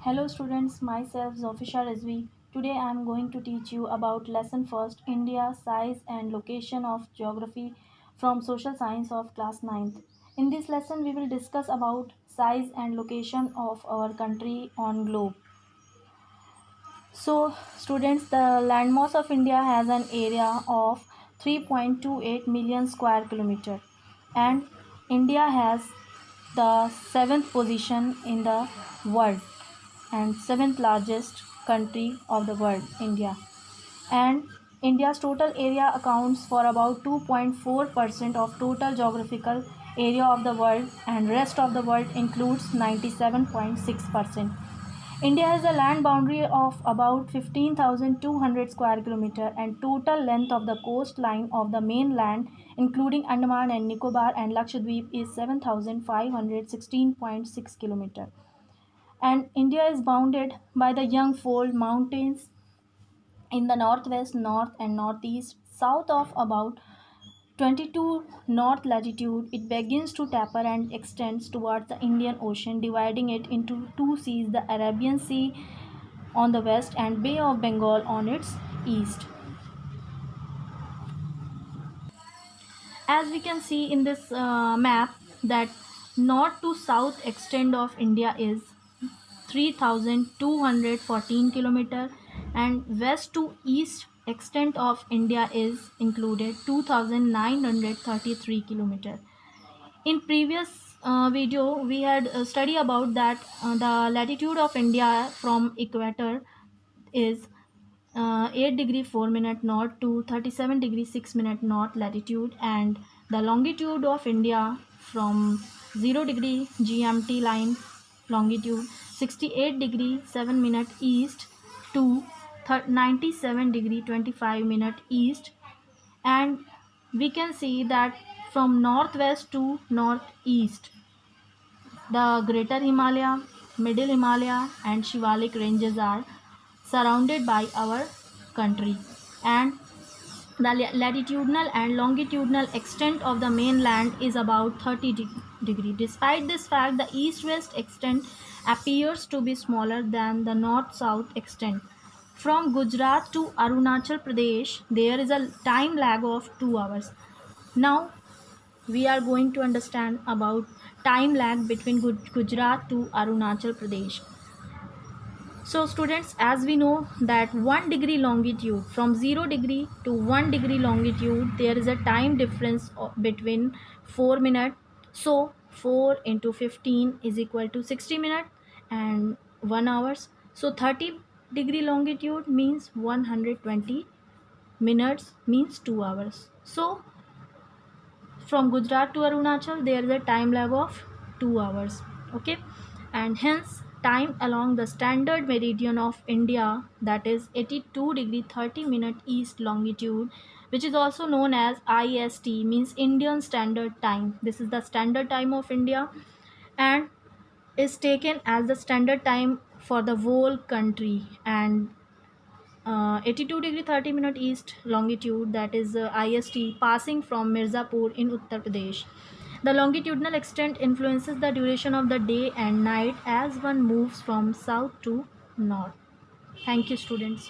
Hello students, myself Zofisha Rizvi. Today I am going to teach you about lesson first India size and location of geography from social science of class ninth. In this lesson we will discuss about size and location of our country on globe. So students, the landmass of India has an area of 3.28 million square kilometer and India has the seventh position in the world and seventh largest country of the world, India. And India's total area accounts for about 2.4% of total geographical area of the world, and rest of the world includes 97.6%. India has a land boundary of about 15,200 square kilometer and total length of the coastline of the mainland including Andaman and Nicobar and Lakshadweep is 7,516.6 kilometer. And India is bounded by the Young-Fold Mountains in the northwest, north, and northeast. South of about 22 north latitude, it begins to taper and extends towards the Indian Ocean, dividing it into two seas, the Arabian Sea on the west and Bay of Bengal on its east. As we can see in this map, that north to south extent of India is 3,214 kilometer and west to east extent of India is included 2,933 kilometer. In previous video we had study about that the latitude of India from equator is 8 degree 4 minute north to 37 degree 6 minute north latitude, and the longitude of India from 0 degree GMT line longitude 68 degree 7 minute east to 97 degree 25 minute east. And we can see that from northwest to northeast the Greater Himalaya, Middle Himalaya, and Shivalik ranges are surrounded by our country, and the latitudinal and longitudinal extent of the mainland is about 30 degree. Despite this fact, the east-west extent appears to be smaller than the north-south extent. From Gujarat to Arunachal Pradesh, there is a time lag of 2 hours. Now we are going to understand about time lag between Gujarat to Arunachal Pradesh. So students, as we know that 1 degree longitude, from 0 degree to 1 degree longitude, there is a time difference between 4 minutes. So 4 into 15 is equal to 60 minutes and 1 hours. So 30 degree longitude means 120 minutes means 2 hours. So from Gujarat to Arunachal there is a time lag of 2 hours. Okay, and hence time along the standard meridian of India, that is 82 degree 30 minute east longitude, which is also known as IST, means Indian Standard Time. This is the standard time of India and is taken as the standard time for the whole country. And 82 degree 30 minute east longitude, that is IST, passing from Mirzapur in Uttar Pradesh. The longitudinal extent influences the duration of the day and night as one moves from south to north. Thank you students.